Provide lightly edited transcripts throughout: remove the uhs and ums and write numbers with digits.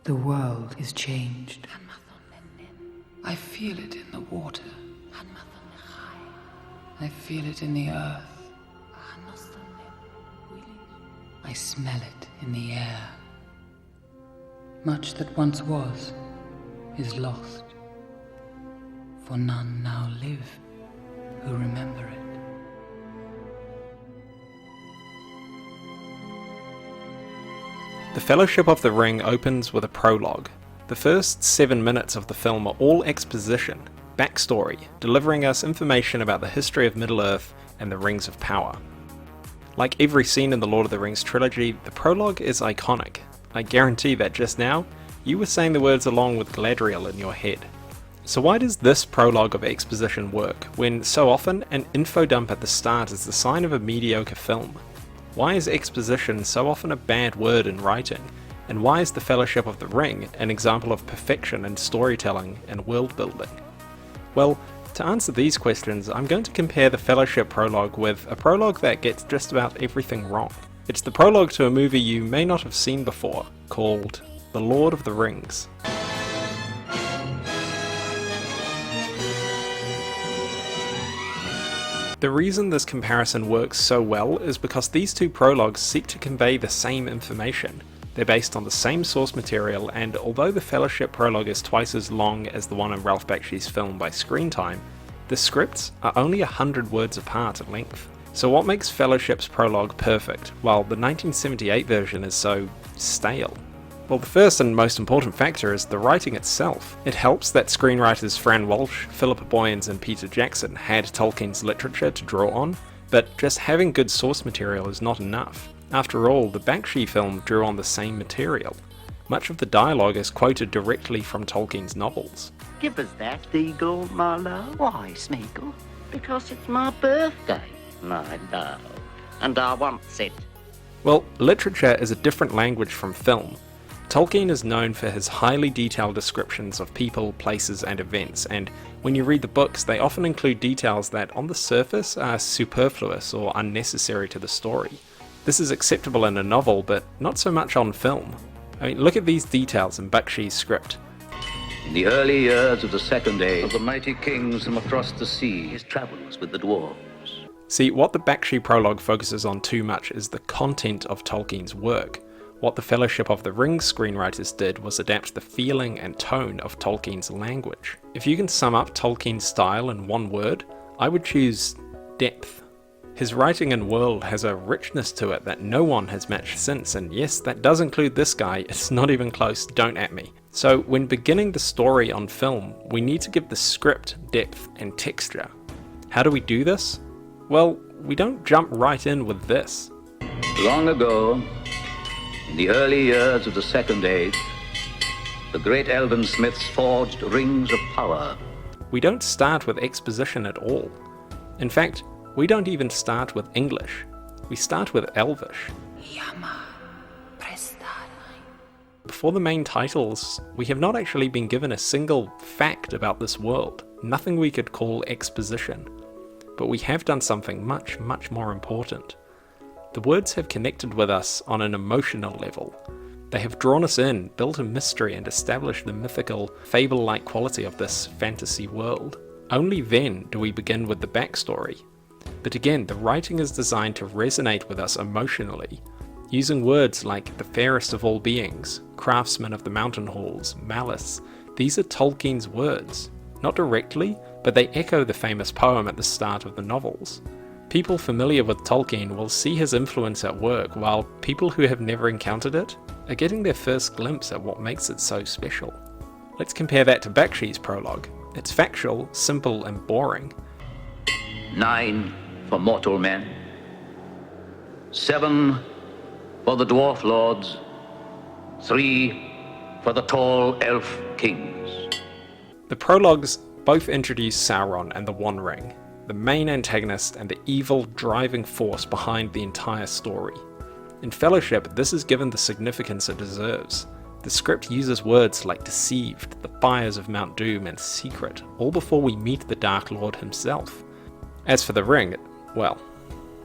The world is changed. I feel it in the water. I feel it in the earth. I smell it in the air. Much that once was is lost, for none now live who remember it. The Fellowship of the Ring opens with a prologue. The first 7 minutes of the film are all exposition, backstory, delivering us information about the history of Middle-earth and the Rings of Power. Like every scene in the Lord of the Rings trilogy, the prologue is iconic. I guarantee that just now, you were saying the words along with Galadriel in your head. So why does this prologue of exposition work, when so often an info dump at the start is the sign of a mediocre film? Why is exposition so often a bad word in writing? And why is the Fellowship of the Ring an example of perfection in storytelling and world building? Well, to answer these questions, I'm going to compare the Fellowship prologue with a prologue that gets just about everything wrong. It's the prologue to a movie you may not have seen before, called The Lord of the Rings. The reason this comparison works so well is because these two prologues seek to convey the same information. They're based on the same source material, and although the Fellowship prologue is twice as long as the one in Ralph Bakshi's film by screen time, the scripts are only 100 words apart in length. So what makes Fellowship's prologue perfect, while the 1978 version is so stale? Well, the first and most important factor is the writing itself. It helps that screenwriters Fran Walsh, Philippa Boyens and Peter Jackson had Tolkien's literature to draw on, but just having good source material is not enough. After all, the Bakshi film drew on the same material. Much of the dialogue is quoted directly from Tolkien's novels. Give us that, Eagle, my love. Why, Smeagol? Because it's my birthday, my love, and I want it. Well, literature is a different language from film. Tolkien is known for his highly detailed descriptions of people, places, and events, and when you read the books, they often include details that on the surface are superfluous or unnecessary to the story. This is acceptable in a novel, but not so much on film. I mean, look at these details in Bakshi's script. In the early years of the Second Age, of the mighty kings from across the sea, his travels with the dwarves. See, what the Bakshi prologue focuses on too much is the content of Tolkien's work. What the Fellowship of the Ring screenwriters did was adapt the feeling and tone of Tolkien's language. If you can sum up Tolkien's style in one word, I would choose depth. His writing and world has a richness to it that no one has matched since, and yes, that does include this guy, it's not even close, don't at me. So when beginning the story on film, we need to give the script depth and texture. How do we do this? Well, we don't jump right in with this. Long ago, in the early years of the Second Age, the great elven smiths forged rings of power. We don't start with exposition at all. In fact, we don't even start with English. We start with Elvish. Before the main titles, we have not actually been given a single fact about this world, nothing we could call exposition. But we have done something much, much more important. The words have connected with us on an emotional level. They have drawn us in, built a mystery, and established the mythical, fable-like quality of this fantasy world. Only then do we begin with the backstory. But again, the writing is designed to resonate with us emotionally, using words like the fairest of all beings, craftsman of the mountain halls, malice. These are Tolkien's words. Not directly, but they echo the famous poem at the start of the novels. People familiar with Tolkien will see his influence at work, while people who have never encountered it are getting their first glimpse at what makes it so special. Let's compare that to Bakshi's prologue. It's factual, simple, and boring. 9 for mortal men, 7 for the dwarf lords, 3 for the tall elf kings. The prologues both introduce Sauron and the One Ring, the main antagonist and the evil driving force behind the entire story. In Fellowship, this is given the significance it deserves. The script uses words like deceived, the fires of Mount Doom, and secret, all before we meet the Dark Lord himself. As for the ring, well...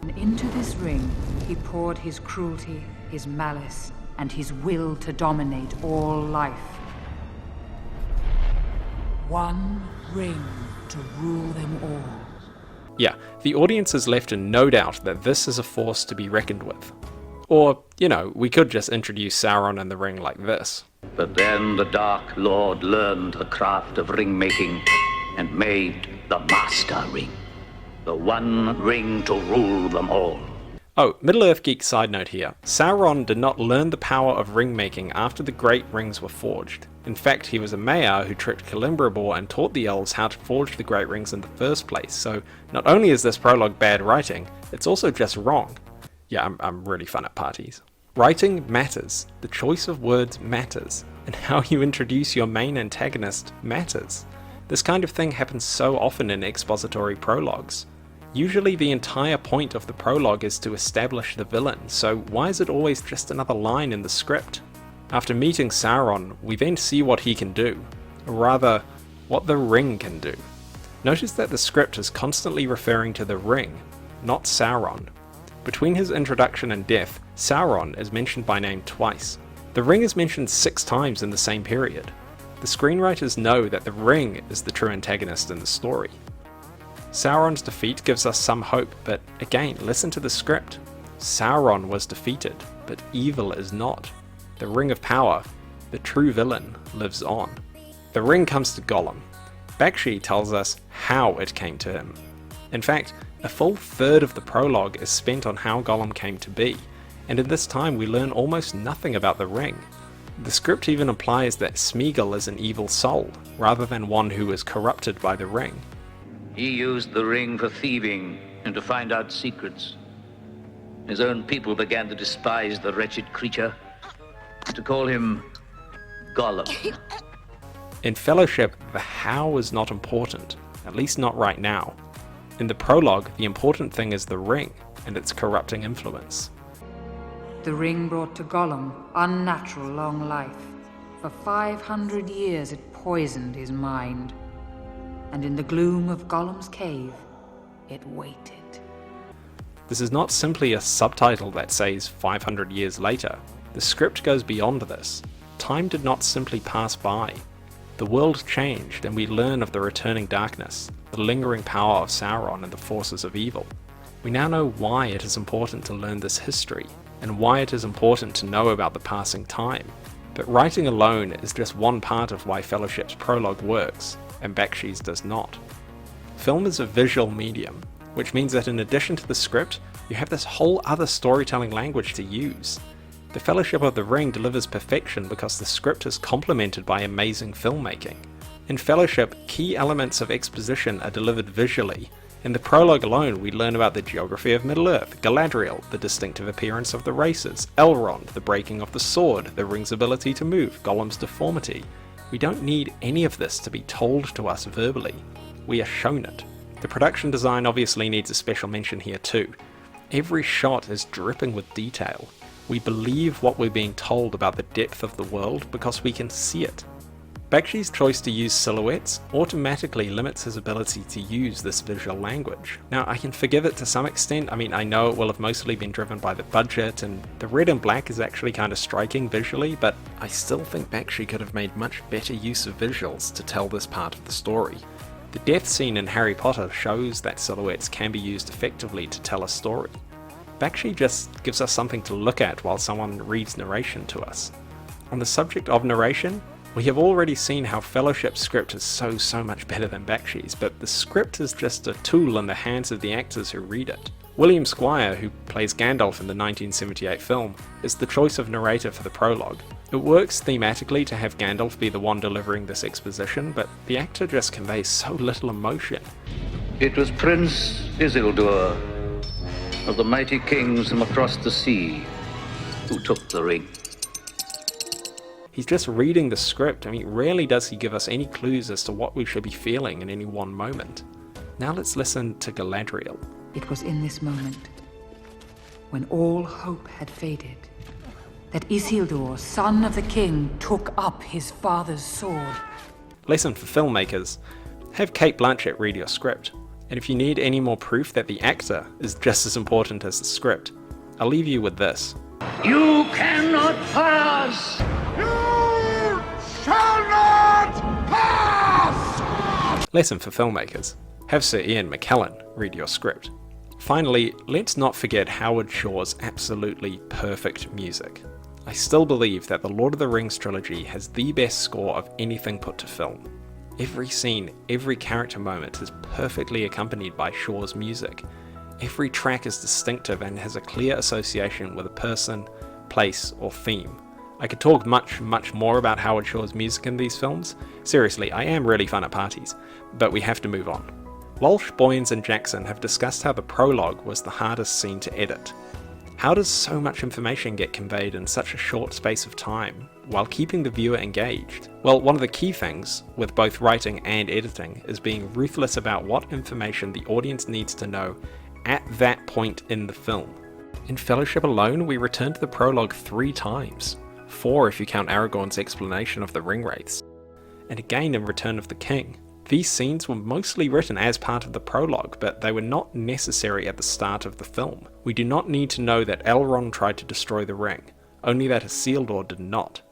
And into this ring he poured his cruelty, his malice, and his will to dominate all life. One ring to rule them all. Yeah, the audience is left in no doubt that this is a force to be reckoned with. Or, we could just introduce Sauron and the ring like this. But then the Dark Lord learned the craft of ring-making and made the Master Ring. The one ring to rule them all. Oh, Middle-earth geek side note here. Sauron did not learn the power of ring-making after the Great Rings were forged. In fact, he was a mayor who tricked Celebrimbor and taught the elves how to forge the Great Rings in the first place, so not only is this prologue bad writing, it's also just wrong. Yeah, I'm really fun at parties. Writing matters, the choice of words matters, and how you introduce your main antagonist matters. This kind of thing happens so often in expository prologues. Usually the entire point of the prologue is to establish the villain, so why is it always just another line in the script? After meeting Sauron, we then see what he can do, or rather, what the ring can do. Notice that the script is constantly referring to the ring, not Sauron. Between his introduction and death, Sauron is mentioned by name twice. The ring is mentioned 6 times in the same period. The screenwriters know that the ring is the true antagonist in the story. Sauron's defeat gives us some hope, but again, listen to the script. Sauron was defeated, but evil is not. The Ring of Power, the true villain, lives on. The ring comes to Gollum. Bakshi tells us how it came to him. In fact, a full third of the prologue is spent on how Gollum came to be, and in this time we learn almost nothing about the ring. The script even implies that Smeagol is an evil soul, rather than one who is corrupted by the ring. He used the ring for thieving and to find out secrets. His own people began to despise the wretched creature, to call him Gollum. In Fellowship, the how is not important, at least not right now. In the prologue, the important thing is the ring and its corrupting influence. The ring brought to Gollum unnatural long life. For 500 years it poisoned his mind. And in the gloom of Gollum's cave, it waited. This is not simply a subtitle that says 500 years later. The script goes beyond this. Time did not simply pass by. The world changed and we learn of the returning darkness, the lingering power of Sauron and the forces of evil. We now know why it is important to learn this history, and why it is important to know about the passing time. But writing alone is just one part of why Fellowship's prologue works, and Bakshi's does not. Film is a visual medium, which means that in addition to the script, you have this whole other storytelling language to use. The Fellowship of the Ring delivers perfection because the script is complemented by amazing filmmaking. In Fellowship, key elements of exposition are delivered visually. In the prologue alone, we learn about the geography of Middle-earth, Galadriel, the distinctive appearance of the races, Elrond, the breaking of the sword, the ring's ability to move, Gollum's deformity. We don't need any of this to be told to us verbally. We are shown it. The production design obviously needs a special mention here too. Every shot is dripping with detail. We believe what we're being told about the depth of the world because we can see it. Bakshi's choice to use silhouettes automatically limits his ability to use this visual language. Now, I can forgive it to some extent. I know it will have mostly been driven by the budget, and the red and black is actually kind of striking visually, but I still think Bakshi could have made much better use of visuals to tell this part of the story. The death scene in Harry Potter shows that silhouettes can be used effectively to tell a story. Bakshi just gives us something to look at while someone reads narration to us. On the subject of narration, we have already seen how Fellowship's script is so much better than Bakshi's, but the script is just a tool in the hands of the actors who read it. William Squire, who plays Gandalf in the 1978 film, is the choice of narrator for the prologue. It works thematically to have Gandalf be the one delivering this exposition, but the actor just conveys so little emotion. It was Prince Isildur of the mighty kings from across the sea who took the ring. He's just reading the script. Rarely does he give us any clues as to what we should be feeling in any one moment. Now let's listen to Galadriel. It was in this moment, when all hope had faded, that Isildur, son of the king, took up his father's sword. Lesson for filmmakers: have Cate Blanchett read your script. And if you need any more proof that the actor is just as important as the script, I'll leave you with this. You cannot pass! You shall not pass! Lesson for filmmakers. Have Sir Ian McKellen read your script. Finally, let's not forget Howard Shore's absolutely perfect music. I still believe that the Lord of the Rings trilogy has the best score of anything put to film. Every scene, every character moment is perfectly accompanied by Shore's music. Every track is distinctive and has a clear association with a person, place, or theme. I could talk much more about Howard Shore's music in these films. Seriously, I am really fun at parties, but we have to move on. Walsh, Boyens and Jackson have discussed how the prologue was the hardest scene to edit. How does so much information get conveyed in such a short space of time, while keeping the viewer engaged? Well, one of the key things with both writing and editing is being ruthless about what information the audience needs to know at that point in the film. In Fellowship alone, we returned to the prologue 3 times, 4 if you count Aragorn's explanation of the ring wraiths, and again in Return of the King. These scenes were mostly written as part of the prologue, but they were not necessary at the start of the film. We do not need to know that Elrond tried to destroy the ring, only that Isildur did not.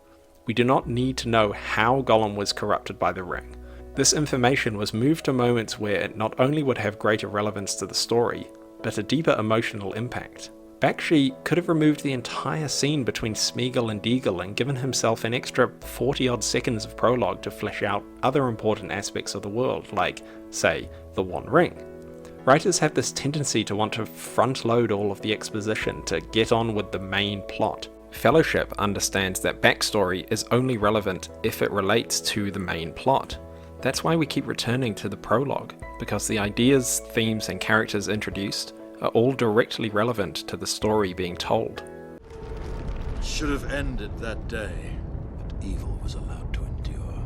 We do not need to know how Gollum was corrupted by the ring. This information was moved to moments where it not only would have greater relevance to the story, but a deeper emotional impact. Bakshi could have removed the entire scene between Smeagol and Deagol and given himself an extra 40-odd seconds of prologue to flesh out other important aspects of the world, like, say, the One Ring. Writers have this tendency to want to front-load all of the exposition to get on with the main plot. Fellowship understands that backstory is only relevant if it relates to the main plot. That's why we keep returning to the prologue, because the ideas, themes, and characters introduced are all directly relevant to the story being told. It should have ended that day, but evil was allowed to endure.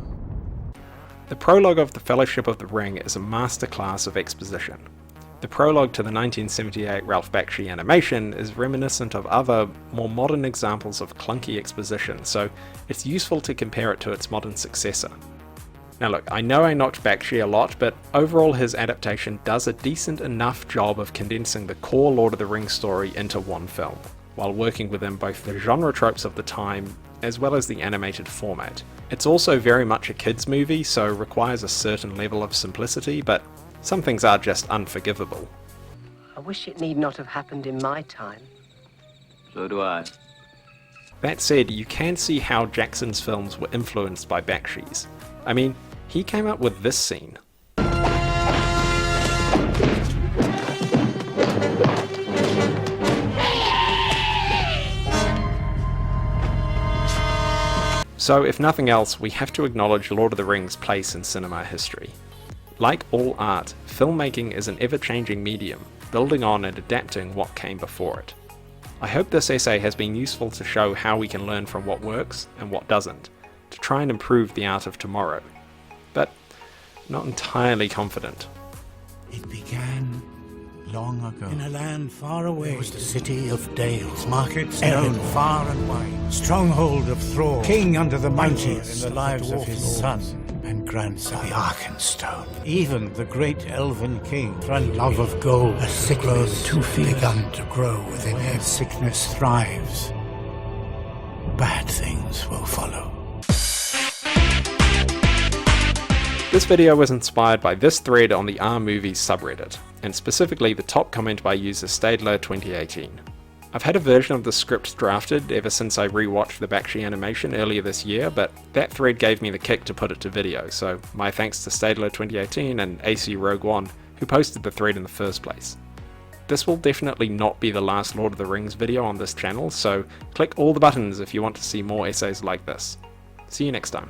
The prologue of The Fellowship of the Ring is a masterclass of exposition. The prologue to the 1978 Ralph Bakshi animation is reminiscent of other, more modern examples of clunky exposition, so it's useful to compare it to its modern successor. Now look, I know I knocked Bakshi a lot, but overall his adaptation does a decent enough job of condensing the core Lord of the Rings story into one film, while working within both the genre tropes of the time, as well as the animated format. It's also very much a kids movie, so requires a certain level of simplicity, but some things are just unforgivable. I wish it need not have happened in my time. So do I. That said, you can see how Jackson's films were influenced by Bakshi's. I mean, he came up with this scene. So, if nothing else, we have to acknowledge Lord of the Rings' place in cinema history. Like all art, filmmaking is an ever-changing medium, building on and adapting what came before it. I hope this essay has been useful to show how we can learn from what works and what doesn't, to try and improve the art of tomorrow. But not entirely confident. It began long ago. In a land far away. There was the city of Dales, markets known far and wide. Stronghold of Thrall, king under the mountains, in the lives of his son and grandson, the Arkenstone. Even the great elven king, for love of gold, a sickness begun to grow within him. Sickness thrives. Bad things will follow. This video was inspired by this thread on the R-Movies subreddit, and specifically the top comment by user Stadler2018. I've had a version of the script drafted ever since I rewatched the Bakshi animation earlier this year, but that thread gave me the kick to put it to video, so my thanks to Stadler2018 and AC Rogue One, who posted the thread in the first place. This will definitely not be the last Lord of the Rings video on this channel, so click all the buttons if you want to see more essays like this. See you next time.